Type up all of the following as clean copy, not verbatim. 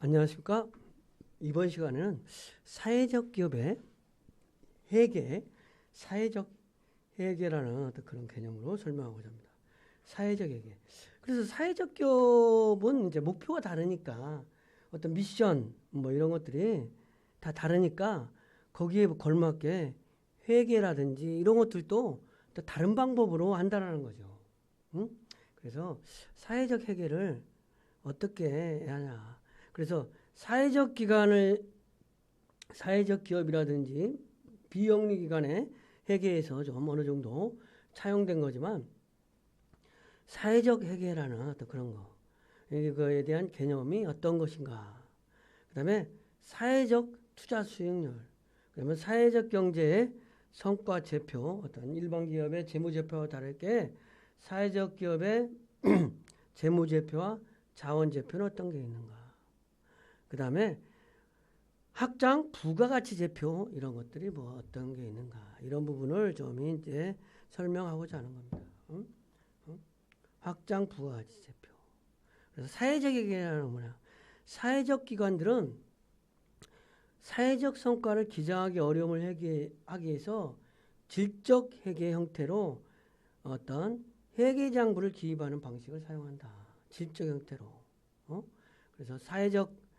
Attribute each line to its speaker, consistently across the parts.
Speaker 1: 안녕하십니까? 이번 시간에는 사회적 기업의 회계, 사회적 회계라는 어떤 그런 개념으로 설명하고자 합니다. 사회적 회계. 그래서 사회적 기업은 이제 목표가 다르니까 어떤 미션 뭐 이런 것들이 다 다르니까 거기에 걸맞게 회계라든지 이런 것들도 또 다른 방법으로 한다라는 거죠. 응? 그래서 사회적 회계를 어떻게 해야 하냐. 그래서 사회적 기관을 사회적 기업이라든지 비영리 기관의 회계에서 좀 어느 정도 차용된 거지만 사회적 회계라는 어떤 그런 거 이거에 대한 개념이 어떤 것인가. 그다음에 사회적 투자 수익률. 그러면 사회적 경제의 성과 제표 어떤 일반 기업의 재무 제표와 다르게 사회적 기업의 재무 제표와 자원 제표는 어떤 게 있는가. 그다음에 확장 부가가치 제표 이런 것들이 뭐 어떤 게 있는가 이런 부분을 좀 이제 설명하고자 하는 겁니다. 응? 응? 확장 부가가치 제표. 그래서 사회적 회계라는 뭐냐? 사회적 기관들은 사회적 성과를 기장하기 어려움을 하기 위해서 질적 회계 형태로 어떤 회계장부를 기입하는 방식을 사용한다. 질적 형태로. 그래서 사회적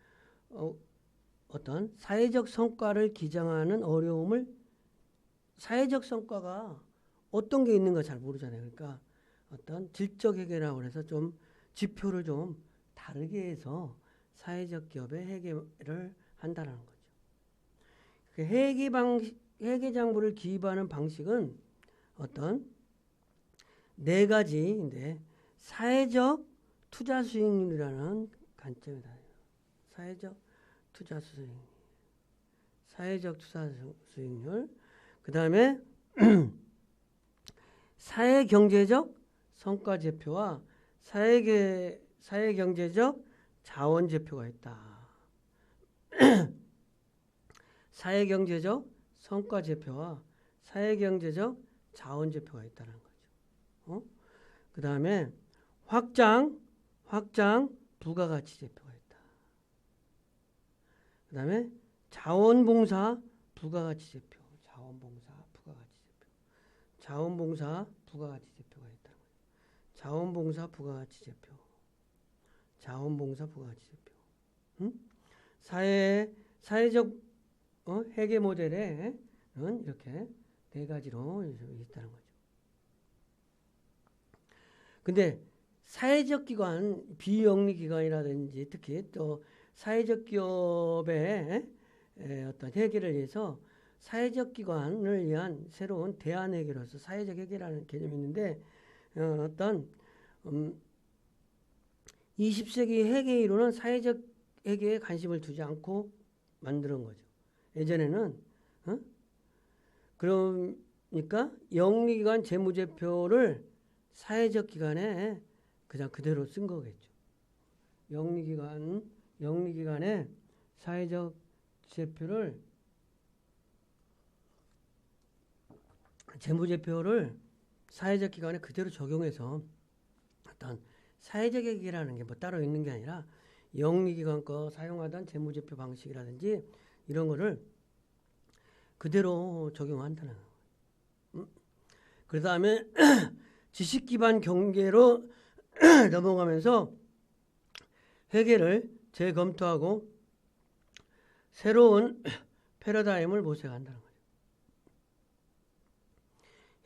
Speaker 1: 어떤 사회적 성과를 기장하는 어려움을 사회적 성과가 어떤 게 있는가 잘 모르잖아요. 그러니까 어떤 질적 회계라고 해서 좀 지표를 좀 다르게 해서 사회적 기업의 회계를 한다는 거죠. 그 회계 장부를 기입하는 방식은 어떤 네 가지인데 사회적 투자 수익률이라는 관점이다. 사회적 투자 수익률. 사회적 투자 수익률. 그 다음에 사회경제적 성과 제표와 사회경제적 자원 제표가 있다. 사회경제적 성과 제표와 사회경제적 자원 제표가 있다는 거죠. 그 다음에 확장 부가가치 제표가 있다. 그 다음에 자원봉사 부가가치 제표, 자원봉사 부가가치 제표가 있다는 거죠. 자원봉사 부가가치 제표. 응? 사회적 회계 모델에는 이렇게 네 가지로 있다는 거죠. 근데 사회적 기관, 비영리 기관이라든지 특히 또 사회적 기업의 어떤 회계를 위해서 사회적 기관을 위한 새로운 대안 회계로서 사회적 회계라는 개념이 있는데 어떤 20세기 회계 이론은 사회적 회계에 관심을 두지 않고 만드는 거죠. 예전에는 그러니까 영리기관 재무제표를 사회적 기관에 그냥 그대로 쓴 거겠죠. 영리기관의 사회적 제표를 재무제표를 사회적 기관에 그대로 적용해서 어떤 사회적 회계라는 게 뭐 따로 있는 게 아니라 영리기관 거 사용하던 재무제표 방식이라든지 이런 거를 그대로 적용한다는 거예요. 그 다음에 지식기반 경계로 넘어가면서 회계를 재검토하고 새로운 패러다임을 모색한다는 거죠.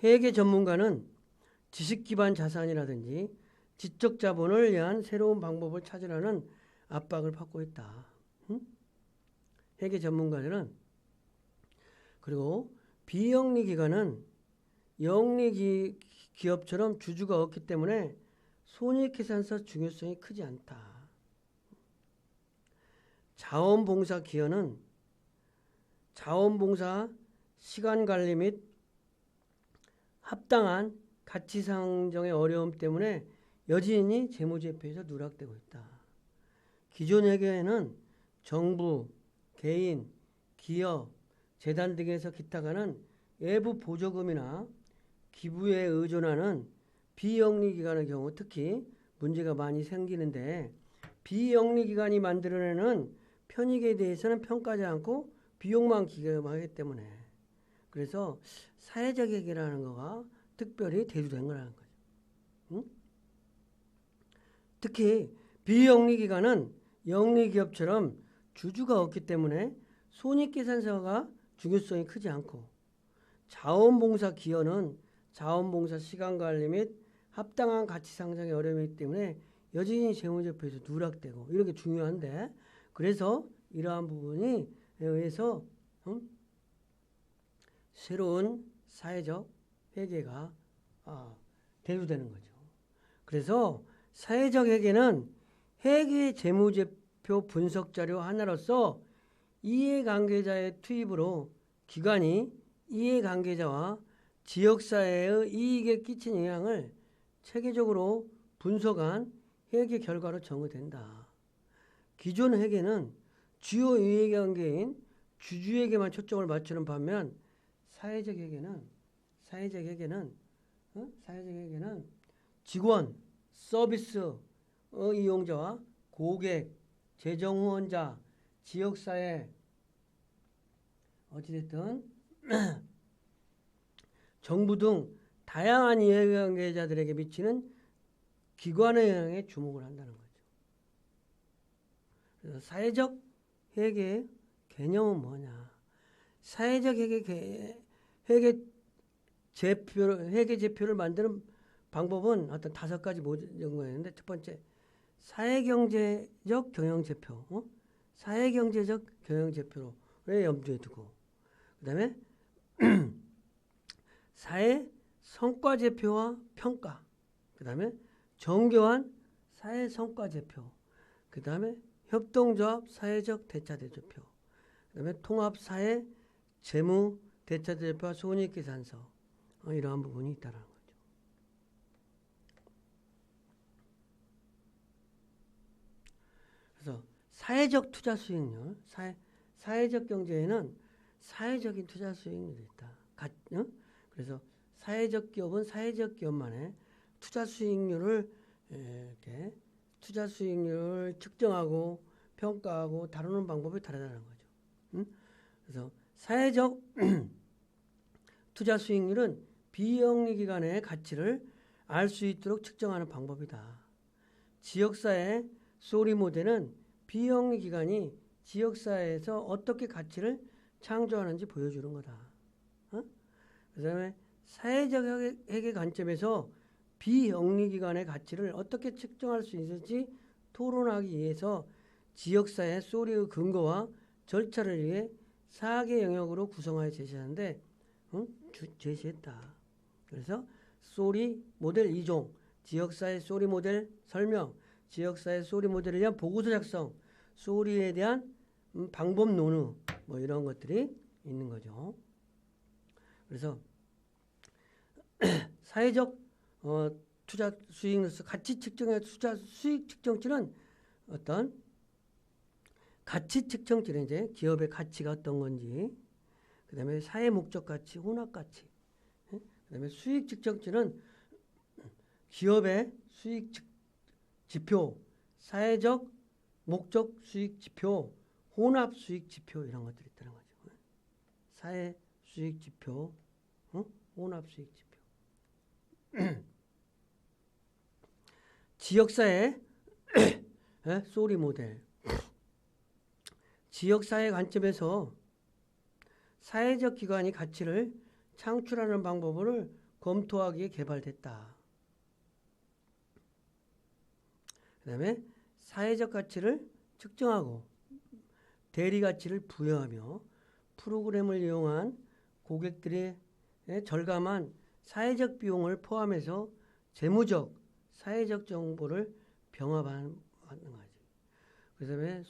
Speaker 1: 회계 전문가는 지식기반 자산이라든지 지적 자본을 위한 새로운 방법을 찾으라는 압박을 받고 있다. 회계 전문가들은 그리고 비영리 기관은 영리 기업처럼 주주가 없기 때문에 손익계산서 중요성이 크지 않다. 자원봉사 기여는 자원봉사 시간관리 및 합당한 가치 상정의 어려움 때문에 여전히 재무제표에서 누락되고 있다. 기존 회계에는 정부, 개인, 기업, 재단 등에서 기탁하는 외부 보조금이나 기부에 의존하는 비영리 기관의 경우 특히 문제가 많이 생기는데 비영리기관이 만들어내는 편익에 대해서는 평가하지 않고 비용만 기금하기 때문에 그래서 사회적 회계라는 거가 특별히 대두된 거라는 거죠. 응? 특히 비영리기관은 영리기업처럼 주주가 없기 때문에 손익계산서가 중요성이 크지 않고 자원봉사 기여는 자원봉사 시간관리 및 합당한 가치 상상의 어려움이기 때문에 여전히 재무제표에서 누락되고 이런 게 중요한데 그래서 이러한 부분에 의해서 새로운 사회적 회계가 대두되는 거죠. 그래서 사회적 회계는 회계 재무제표 분석 자료 하나로서 이해관계자의 투입으로 기관이 이해관계자와 지역사회의 이익에 끼친 영향을 체계적으로 분석한 회계 결과로 정의된다. 기존 회계는 주요 이해관계인 주주에게만 초점을 맞추는 반면 사회적 회계는 직원, 서비스 이용자와 고객, 재정 후원자, 지역사회 어찌됐든 정부 등 다양한 이해관계자들에게 미치는 기관의 영향에 주목을 한다는 거죠. 그래서 사회적 회계의 개념은 뭐냐? 사회적 회계 제표를 만드는 방법은 어떤 5가지 모형이 있는데 첫 번째 사회경제적 경영제표, 사회경제적 경영제표를 염두에 두고 그 다음에 사회 성과제표와 평가 그 다음에 정교한 사회 성과제표 그 다음에 협동조합 사회적 대차대조표 그 다음에 통합사회 재무 대차대조표와 손익계산서 이러한 부분이 있다는 거죠. 그래서 사회적 투자 수익률, 사회적 경제에는 사회적인 투자 수익률이 있다. 그래서 사회적 기업은 사회적 기업만의 투자 수익률을 이렇게 투자 수익률을 측정하고 평가하고 다루는 방법이 다르다는 거죠. 그래서 사회적 투자 수익률은 비영리기관의 가치를 알 수 있도록 측정하는 방법이다. 지역사회 소리 모델은 비영리기관이 지역사회에서 어떻게 가치를 창조하는지 보여주는 거다. 그 다음에 사회적 회계 관점에서 비영리기관의 가치를 어떻게 측정할 수 있을지 토론하기 위해서 지역사회 소리의 근거와 절차를 위해 4개 영역으로 구성하여 제시하는데 제시했다. 그래서 소리 모델 2종, 지역사회 소리 모델 설명, 지역사회 소리 모델에 대한 보고서 작성, 소리에 대한 방법 논의 뭐 이런 것들이 있는 거죠. 그래서 사회적 투자 수익으로서 가치 측정의 투자 수익 측정치는 어떤 가치 측정치는 이제 기업의 가치가 어떤 건지 그 다음에 사회 목적 가치, 혼합 가치 그 다음에 수익 측정치는 기업의 수익 지표, 사회적 목적 수익 지표, 혼합 수익 지표 이런 것들이 있다는 거죠. 사회 수익 지표, 혼합 수익 지표. 지역사회 소리 모델. 지역사회 관점에서 사회적 기관이 가치를 창출하는 방법을 검토하기에 개발됐다. 그 다음에 사회적 가치를 측정하고 대리 가치를 부여하며 프로그램을 이용한 고객들의 절감한 사회적 비용을 포함해서 재무적, 사회적 정보를 병합하는 거지. 그 다음에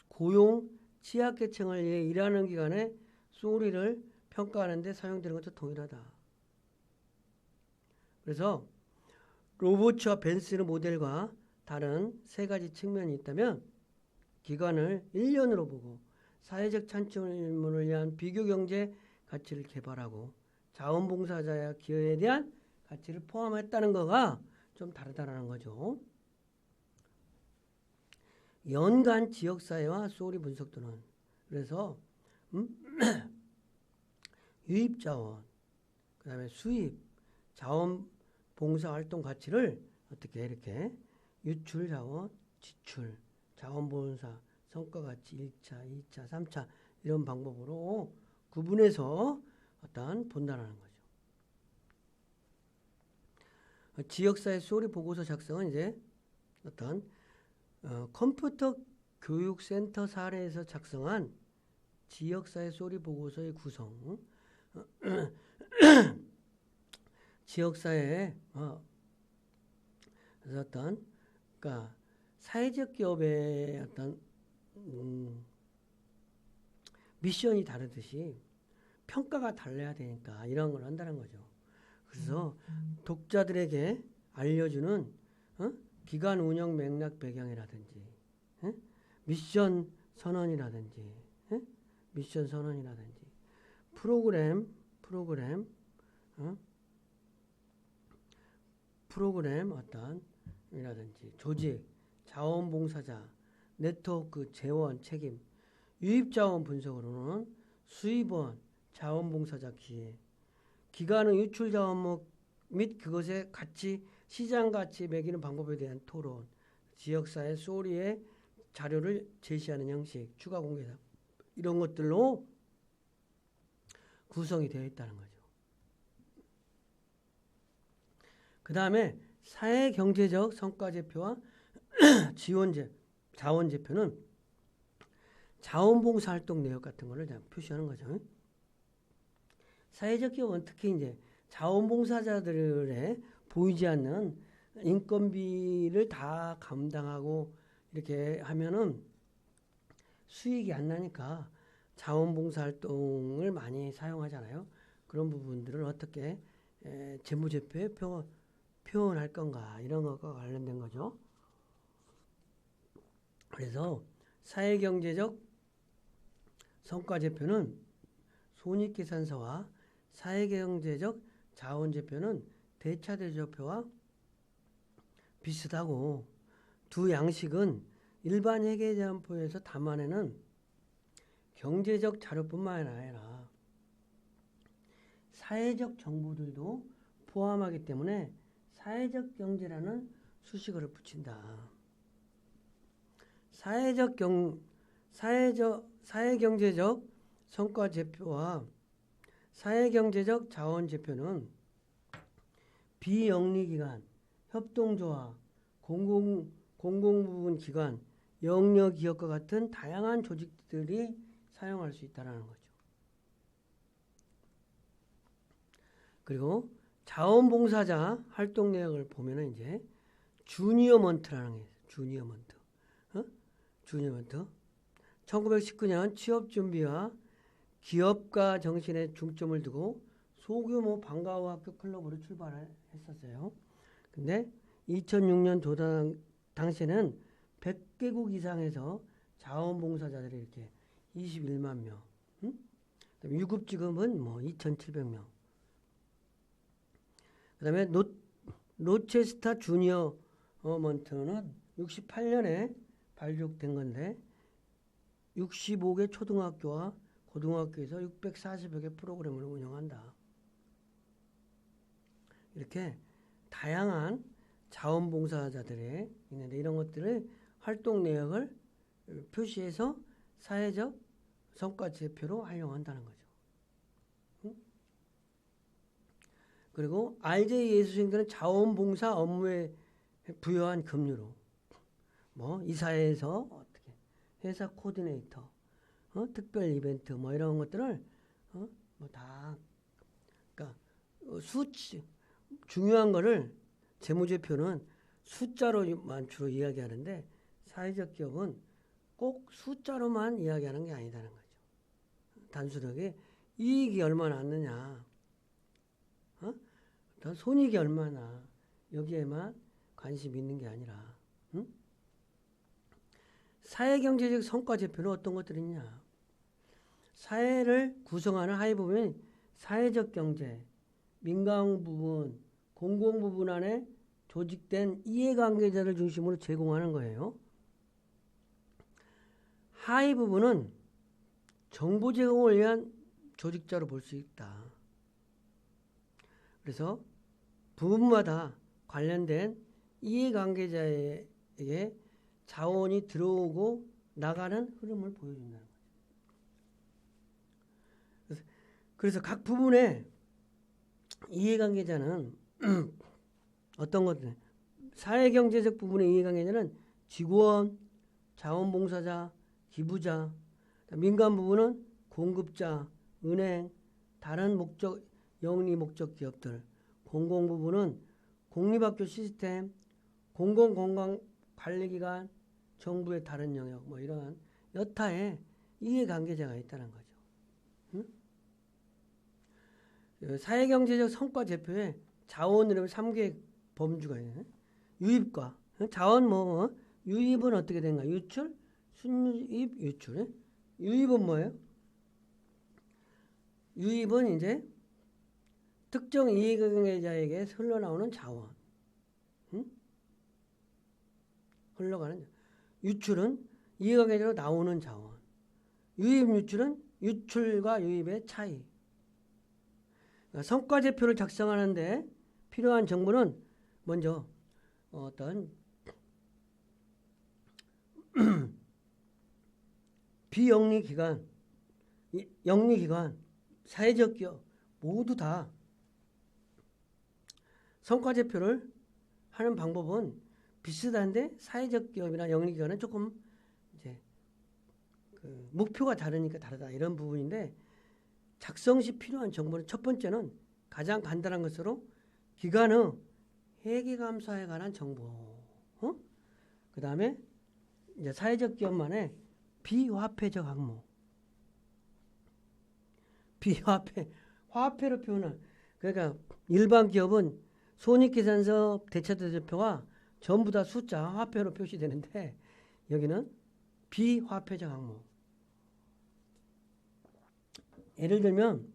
Speaker 1: 고용, 취약계층을 위해 일하는 기관의 소리를 평가하는 데 사용되는 것도 동일하다. 그래서 로보츠와 벤슨의 모델과 다른 3가지 측면이 있다면 기관을 1년으로 보고 사회적 창출문을 위한 비교경제 가치를 개발하고 자원봉사자와 기여에 대한 가치를 포함했다는 거가 좀 다르다는 거죠. 연간 지역사회와 소리 분석도는 그래서 유입자원, 그 다음에 수입, 자원봉사활동 가치를 어떻게 이렇게 유출자원, 지출, 자원봉사, 성과가치 1차, 2차, 3차 이런 방법으로 구분해서 어떤 본다라는 거죠. 지역사회 소리 보고서 작성은 이제 어떤 컴퓨터 교육센터 사례에서 작성한 지역사회 소리 보고서의 구성, 지역사회에 어떤 그러니까 사회적 기업의 어떤 미션이 다르듯이 평가가 달라야 되니까 이런 걸 한다는 거죠. 그래서 독자들에게 알려주는 기관 운영 맥락 배경이라든지 미션 선언이라든지 프로그램 어떤 이라든지 조직, 자원봉사자, 네트워크, 재원, 책임, 유입자원 분석으로는 수입원, 자원봉사자 기회, 기관의 유출자원 및 그것의 가치, 시장 가치 매기는 방법에 대한 토론, 지역사회 소리의 자료를 제시하는 형식, 추가 공개사 이런 것들로 구성이 되어 있다는 거죠. 그 다음에 사회경제적 성과제표와 자원제표는 자원봉사활동 내역 같은 거를 표시하는 거죠. 사회적 기업은 특히 이제 자원봉사자들의 보이지 않는 인건비를 다 감당하고 이렇게 하면은 수익이 안 나니까 자원봉사활동을 많이 사용하잖아요. 그런 부분들을 어떻게 재무제표에 표현할 건가 이런 것과 관련된 거죠. 그래서 사회경제적 성과제표는 손익계산서와 사회경제적 자원제표는 대차대조표와 비슷하고 두 양식은 일반 회계제표에서 담아내는 경제적 자료뿐만 아니라 사회적 정보들도 포함하기 때문에 사회적 경제라는 수식어를 붙인다. 사회경제적 성과제표와 사회경제적 자원제표는 비영리기관, 협동조합, 공공부문 기관, 영려기업과 같은 다양한 조직들이 사용할 수 있다는 거죠. 그리고 자원봉사자 활동 내역을 보면은 이제 주니어먼트라는 게 있어요. 주니어먼트. 1919년 취업 준비와 기업가 정신에 중점을 두고 소규모 방과후 학교 클럽으로 출발했었어요. 근데 2006년 조당 당시에는 100개국 이상에서 자원봉사자들이 이렇게 21만 명. 유급지금은 뭐 2,700명. 그 다음에 로체스타 주니어 먼트는 68년에 발족된 건데 65개 초등학교와 고등학교에서 640여 개 프로그램을 운영한다. 이렇게 다양한 자원봉사자들이 있는데 이런 것들을 활동 내역을 표시해서 사회적 성과제표로 활용한다는 거죠. 그리고 RJ 예수생들은 자원봉사 업무에 부여한 급료로 뭐 이사회에서 어떻게 회사 코디네이터, 특별 이벤트 뭐 이런 것들을 뭐 다 그러니까 수치 중요한 거를 재무제표는 숫자로만 주로 이야기하는데 사회적 기업은 꼭 숫자로만 이야기하는 게 아니다는 거죠. 단순하게 이익이 얼마나 났느냐, 손익이 얼마나 여기에만 관심 있는 게 아니라 사회경제적 성과제표는 어떤 것들이 있냐. 사회를 구성하는 하위 부분은 사회적 경제, 민간 부분, 공공 부분 안에 조직된 이해관계자를 중심으로 제공하는 거예요. 하위 부분은 정보 제공을 위한 조직자로 볼 수 있다. 그래서 부분마다 관련된 이해관계자에게 자원이 들어오고 나가는 흐름을 보여준다는 거죠. 그래서 각 부분의 이해관계자는 어떤 것들, 사회경제적 부분의 이해관계자는 직원, 자원봉사자, 기부자, 민간 부분은 공급자, 은행, 다른 목적, 영리 목적 기업들, 공공 부분은 공립학교 시스템, 공공건강관리기관, 정부의 다른 영역, 뭐 이러한 여타의 이해관계자가 있다는 거죠. 사회경제적 성과 제표에 자원이라면 3개의 범주가 있네. 유입과 자원 뭐 유입은 어떻게 된가? 유출, 순유입, 유출. 유입은 뭐예요? 유입은 이제 특정 이해관계자에게 흘러나오는 자원. 흘러가는. 유출은 이해관계자로 나오는 자원. 유입, 유출은 유출과 유입의 차이. 성과제표를 작성하는데 필요한 정보는 먼저 어떤 비영리기관, 영리기관, 사회적 기업 모두 다 성과제표를 하는 방법은 비슷한데 사회적 기업이나 영리기관은 조금 이제 그 목표가 다르니까 다르다 이런 부분인데 작성 시 필요한 정보는 첫 번째는 가장 간단한 것으로 기관의 회계감사에 관한 정보. 그 다음에 이제 사회적 기업만의 비화폐적 항목. 비화폐, 화폐로 표현한. 그러니까 일반 기업은 손익계산서 대차대조표가 전부 다 숫자 화폐로 표시되는데 여기는 비화폐적 항목. 예를 들면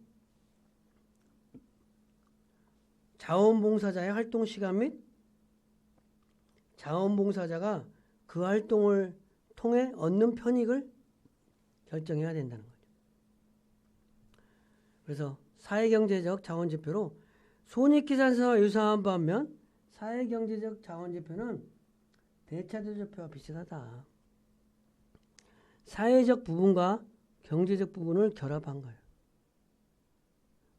Speaker 1: 자원봉사자의 활동 시간 및 자원봉사자가 그 활동을 통해 얻는 편익을 결정해야 된다는 거죠. 그래서 사회경제적 자원지표로 손익계산서와 유사한 반면 사회경제적 자원지표는 대차대조표와 비슷하다. 사회적 부분과 경제적 부분을 결합한 거예요.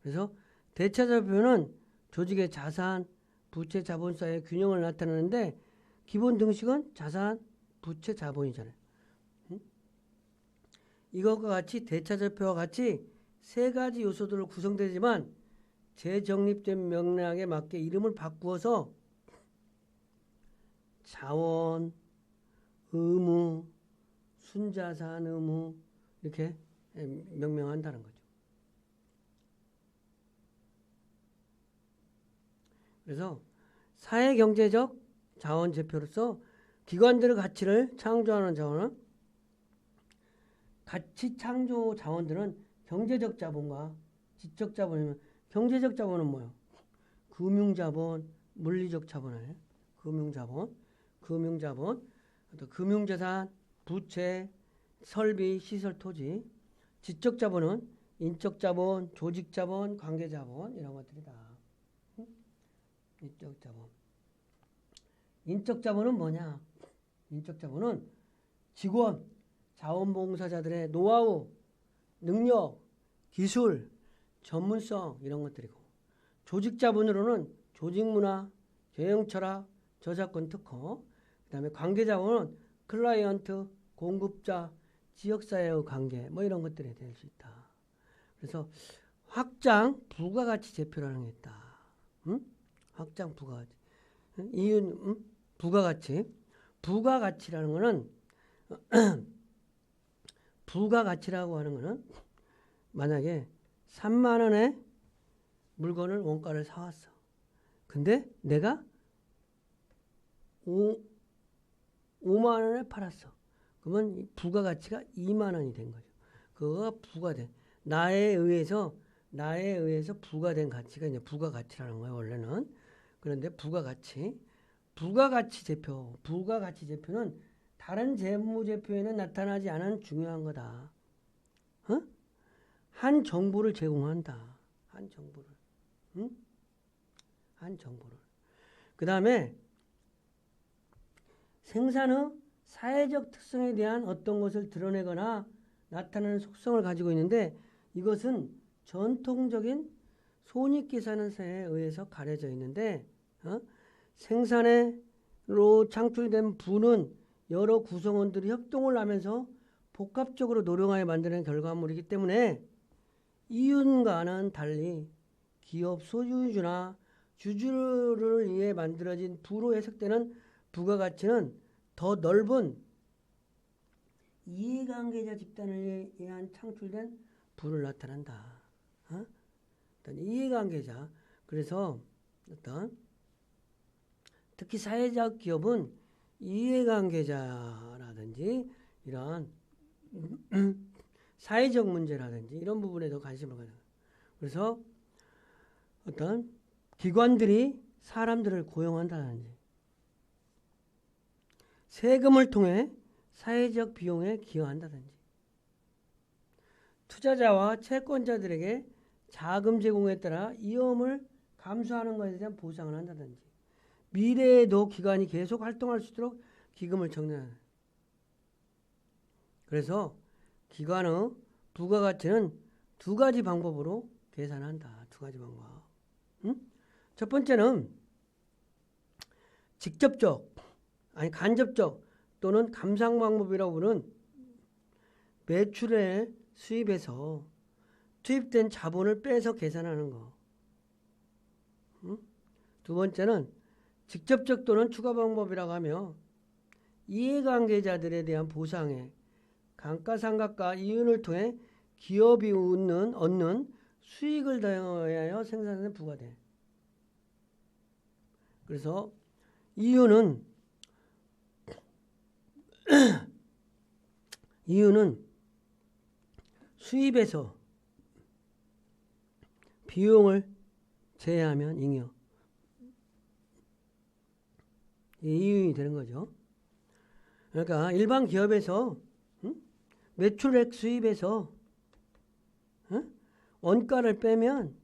Speaker 1: 그래서 대차대조표는 조직의 자산, 부채, 자본 사이의 균형을 나타내는데 기본 등식은 자산, 부채, 자본이잖아요. 이것과 같이 대차대표와 같이 세 가지 요소들로 구성되지만 재정립된 맥락에 맞게 이름을 바꾸어서 자원, 의무, 순자산 의무 이렇게 명명한다는 거죠. 그래서 사회경제적 자원제표로서 기관들의 가치를 창조하는 자원은 가치 창조 자원들은 경제적 자본과 지적 자본이면 경제적 자본은 뭐예요? 금융자본, 물리적 자본이에요. 금융자본, 또 금융자산, 부채, 설비, 시설, 토지. 지적 자본은 인적 자본, 조직 자본, 관계 자본 이런 것들이다. 인적 자본. 인적 자본은 뭐냐? 인적 자본은 직원, 자원봉사자들의 노하우, 능력, 기술, 전문성 이런 것들이고 조직 자본으로는 조직 문화, 경영 철학, 저작권 특허, 그다음에 관계 자본은 클라이언트, 공급자, 지역사회의 관계 뭐 이런 것들이 될 수 있다. 그래서 확장 부가가치 제표라는 게 있다. 확장 부가가치. 이유는 부가가치. 부가가치라는 거는 부가가치라고 하는 거는 만약에 3만 원의 물건을 원가를 사왔어. 근데 내가 5만 원에 팔았어. 그러면 부가가치가 2만 원이 된 거죠. 그거가 부가된 나에 의해서 부가된 가치가 이제 부가가치라는 거예요. 원래는. 그런데 부가가치 제표는 다른 재무제표에는 나타나지 않은 중요한 거다. 어? 한 정보를 제공한다. 한 정보를. 응? 한 정보를. 그 다음에 생산 후 사회적 특성에 대한 어떤 것을 드러내거나 나타내는 속성을 가지고 있는데 이것은 전통적인 손익계산서에 의해서 가려져 있는데 생산으로 창출된 부는 여러 구성원들이 협동을 하면서 복합적으로 노력하여 만드는 결과물이기 때문에 이윤과는 달리 기업 소유주나 주주를 위해 만들어진 부로 해석되는 부가가치는 더 넓은 이해관계자 집단을 위한 창출된 부를 나타낸다. 어떤 이해관계자. 그래서 어떤 특히 사회적 기업은 이해관계자라든지 이런 사회적 문제라든지 이런 부분에 더 관심을 가져요. 그래서 어떤 기관들이 사람들을 고용한다든지 세금을 통해 사회적 비용에 기여한다든지 투자자와 채권자들에게 자금 제공에 따라 위험을 감수하는 것에 대한 보상을 한다든지 미래에도 기관이 계속 활동할 수 있도록 기금을 정리하는. 그래서 기관의 부가가치는 두 가지 방법으로 계산한다. 두 가지 방법. 첫 번째는 직접적, 아니 간접적 또는 감상 방법이라고 부르는 매출의 수입에서 투입된 자본을 빼서 계산하는 거. 두 번째는 직접적 또는 추가 방법이라고 하며 이해관계자들에 대한 보상에 감가상각과 이윤을 통해 기업이 얻는 수익을 더하여 생산하는 부가돼. 그래서 이윤은 수입에서 비용을 제외하면 잉여. 이윤이 되는 거죠. 그러니까 일반 기업에서 매출액 수입에서 원가를 빼면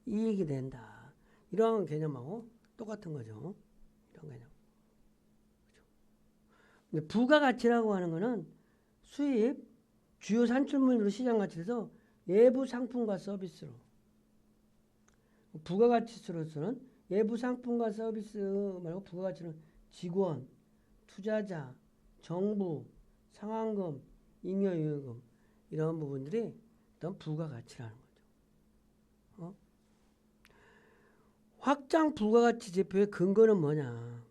Speaker 1: 이익이 된다. 이런 개념하고 똑같은 거죠. 이런 개념. 그렇죠? 부가가치라고 하는 거는 수입, 주요 산출물로 시장가치에서 외부 상품과 서비스로. 부가가치로서는 외부 상품과 서비스 말고 부가가치는 직원, 투자자, 정부, 상환금, 잉여유효금 이런 부분들이 어떤 부가가치라는 거죠. 확장 부가가치 제표의 근거는 뭐냐?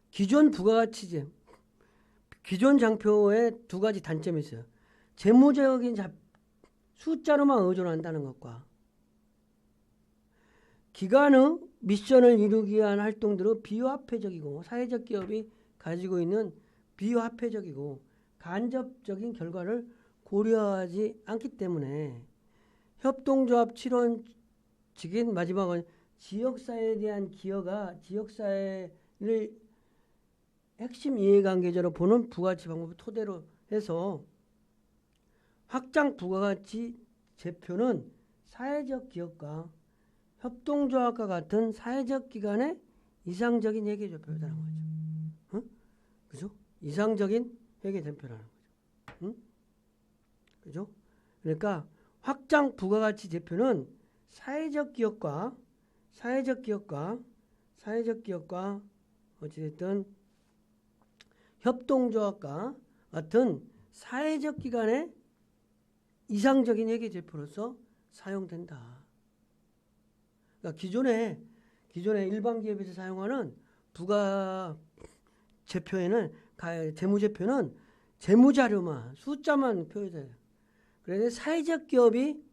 Speaker 1: 기존 부가가치제, 기존 장표에 두 가지 단점이 있어요. 재무적인 숫자로만 의존한다는 것과 기관의 미션을 이루기 위한 활동들은 비화폐적이고 사회적 기업이 가지고 있는 비화폐적이고 간접적인 결과를 고려하지 않기 때문에 협동조합 7원칙인 마지막은 지역사회에 대한 기여가 지역사회를 핵심 이해관계자로 보는 부가가치 방법을 토대로 해서 확장 부가가치 제표는 사회적 기업과 협동조합과 같은 사회적 기관의 이상적인 회계제표라는 거죠. 그죠? 이상적인 회계제표라는 거죠. 그죠? 그러니까 확장 부가가치 제표는 사회적 기업과 어찌됐든 협동조합과 같은 사회적 기관의 이상적인 회계제표로서 사용된다. 그러니까 기존에 일반 기업에서 사용하는 부가 제표에는 재무제표는 재무자료만 숫자만 표현돼요. 그래서 사회적 기업이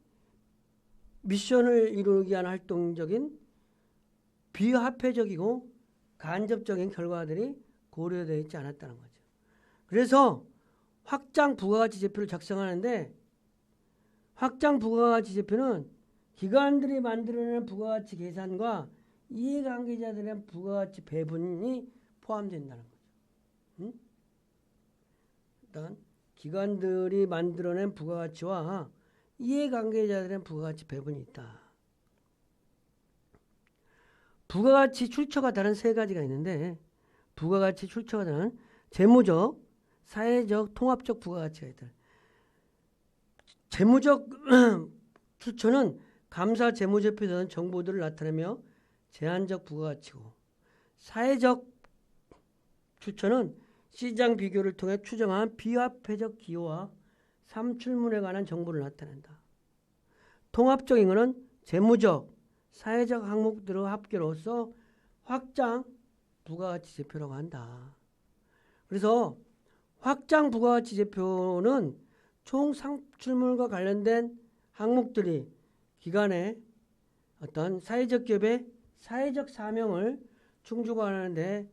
Speaker 1: 미션을 이루기 위한 활동적인 비화폐적이고 간접적인 결과들이 고려되어 있지 않았다는 거죠. 그래서 확장 부가가치 제표를 작성하는데 확장 부가가치 제표는 기관들이 만들어내는 부가가치 계산과 이해관계자들의 부가가치 배분이 포함된다는 거죠. 응? 일단 기관들이 만들어낸 부가가치와 이해관계자들의 부가가치 배분이 있다. 부가가치 출처가 다른 세 가지가 있는데 부가가치 출처가 다른 재무적, 사회적, 통합적 부가가치가 있다. 재무적 출처는 감사 재무제표에서는 정보들을 나타내며 제한적 부가가치고 사회적 출처는 시장 비교를 통해 추정한 비화폐적 기여와 삼출문에 관한 정보를 나타낸다. 통합적인 것은 재무적, 사회적 항목들의 합계로서 확장 부가가치 제표라고 한다. 그래서 확장 부가가치 제표는 총 상출물과 관련된 항목들이 기관의 어떤 사회적 기업의 사회적 사명을 충족하는데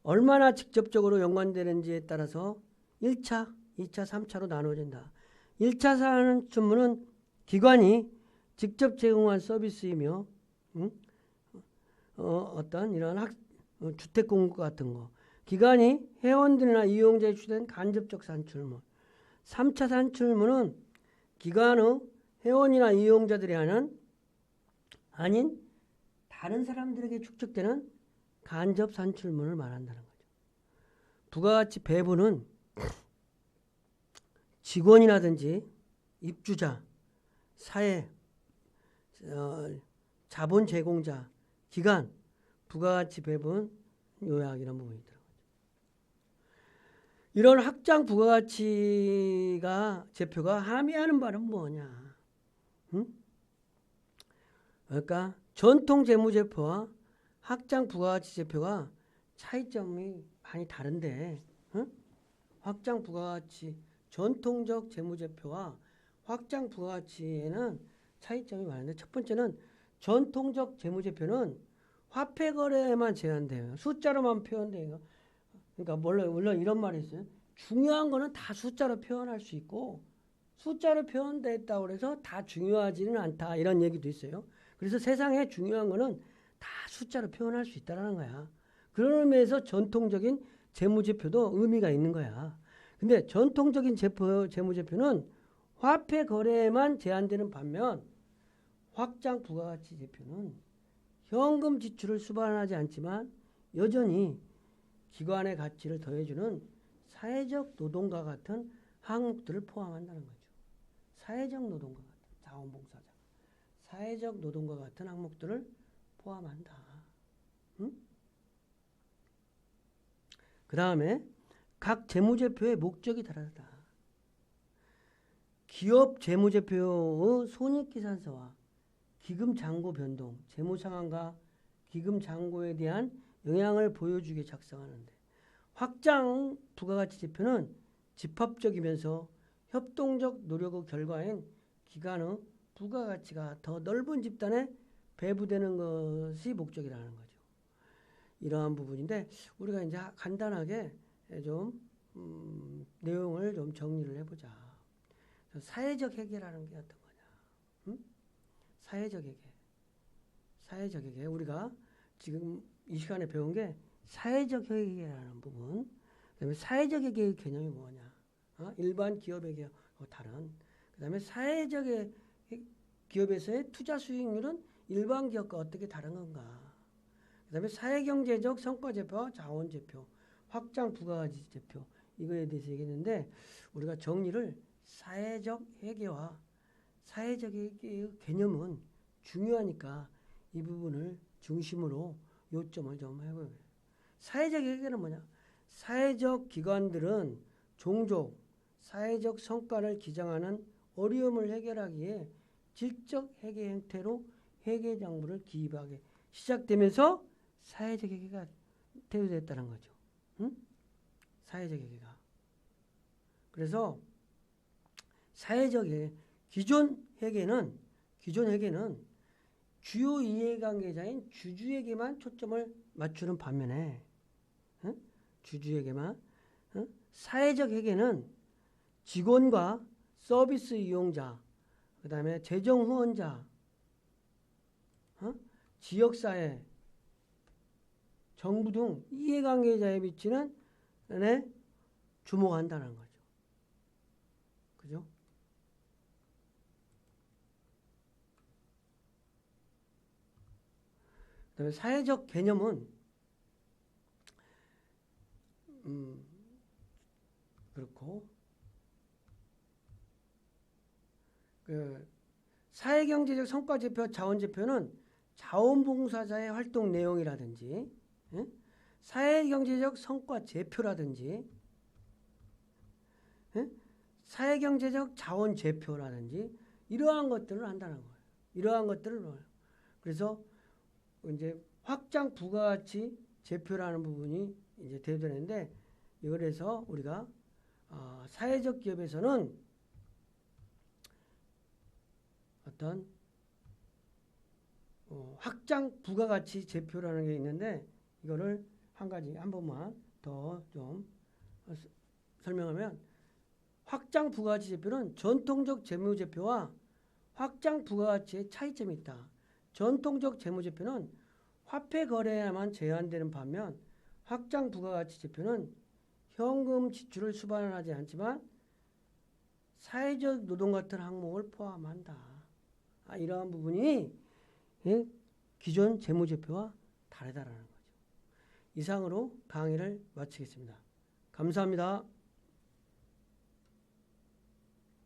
Speaker 1: 얼마나 직접적으로 연관되는지에 따라서 1차, 2차, 3차로 나눠진다. 1차 상출물은 기관이 직접 제공한 서비스이며 어떤 이런 주택 공급 같은 거. 기관이 회원들이나 이용자에 주된 간접적 산출물. 3차 산출물은 기관의 회원이나 이용자들이 아닌 다른 사람들에게 축적되는 간접 산출물을 말한다는 거죠. 부가가치 배분은 직원이라든지 입주자, 사회, 자본 제공자, 기관, 부가가치 배분 요약 이런 부분이 있더라고요. 이런 확장 부가가치가 제표가 함의하는 바는 뭐냐? 그러니까 전통 재무제표와 확장 부가가치 제표가 차이점이 많이 다른데 확장 부가가치 전통적 재무제표와 확장 부가가치에는 차이점이 많은데 첫 번째는 전통적 재무제표는 화폐 거래에만 제한돼요. 숫자로만 표현돼요. 그러니까 물론 이런 말이 있어요. 중요한 거는 다 숫자로 표현할 수 있고 숫자로 표현됐다고 해서 다 중요하지는 않다 이런 얘기도 있어요. 그래서 세상에 중요한 거는 다 숫자로 표현할 수 있다는 거야. 그런 의미에서 전통적인 재무제표도 의미가 있는 거야. 근데 전통적인 재무제표는 화폐 거래에만 제한되는 반면 확장 부가가치 제표는 현금 지출을 수반하지 않지만 여전히 기관의 가치를 더해주는 사회적 노동과 같은 항목들을 포함한다는 거죠. 사회적 노동과 같은 자원봉사자, 사회적 노동과 같은 항목들을 포함한다. 그 다음에 각 재무제표의 목적이 다르다. 기업 재무제표의 손익계산서와 기금잔고 변동, 재무상황과 기금잔고에 대한 영향을 보여주게 작성하는데 확장 부가가치 제표는 집합적이면서 협동적 노력의 결과인 기관의 부가가치가 더 넓은 집단에 배부되는 것이 목적이라는 거죠. 이러한 부분인데 우리가 이제 간단하게 좀 내용을 좀 정리를 해보자. 사회적 회계라는 게 어떤 거냐? 사회적 회계. 사회적 회계. 우리가 지금 이 시간에 배운 게 사회적 회계라는 부분. 그다음에 사회적 회계의 개념이 뭐냐? 일반 기업 회계와 다른. 그다음에 사회적 기업에서의 투자 수익률은 일반 기업과 어떻게 다른 건가? 그다음에 사회경제적 성과제표와 자원제표, 확장 부가가치 제표 이거에 대해서 얘기했는데 우리가 정리를 사회적 회계와 사회적 회계의 개념은 중요하니까 이 부분을 중심으로 요점을 좀 해보요. 사회적 회계는 뭐냐? 사회적 기관들은 종족, 사회적 성과를 기장하는 어려움을 해결하기에 질적 회계 형태로 회계 장부를 기입하게 시작되면서 사회적 회계가 대두됐다는 거죠. 사회적 회계가. 그래서 사회적 회계, 기존 회계는 주요 이해관계자인 주주에게만 초점을 맞추는 반면에 주주에게만 사회적 회계는 직원과 서비스 이용자, 그 다음에 재정 후원자, 지역사회, 정부 등 이해관계자에 미치는 주목한다는 거죠. 그죠? 그다음에 사회적 개념은 그렇고 그 사회경제적 성과지표, 자원지표는 자원봉사자의 활동 내용이라든지 사회경제적 성과제표라든지 사회경제적 자원제표라든지 이러한 것들을 한다는 거예요. 이러한 것들을 그래서 이제 확장 부가가치 제표라는 부분이 이제 대두되는데 이걸 해서 우리가 사회적 기업에서는 어떤 확장 부가가치 제표라는 게 있는데 이거를 한 가지 한 번만 더 좀 설명하면 확장 부가가치 제표는 전통적 재무제표와 확장 부가가치의 차이점이 있다. 전통적 재무제표는 화폐 거래에만 제한되는 반면 확장 부가가치 제표는 현금 지출을 수반하지 않지만 사회적 노동 같은 항목을 포함한다. 이러한 부분이 기존 재무제표와 다르다라는 거죠. 이상으로 강의를 마치겠습니다. 감사합니다.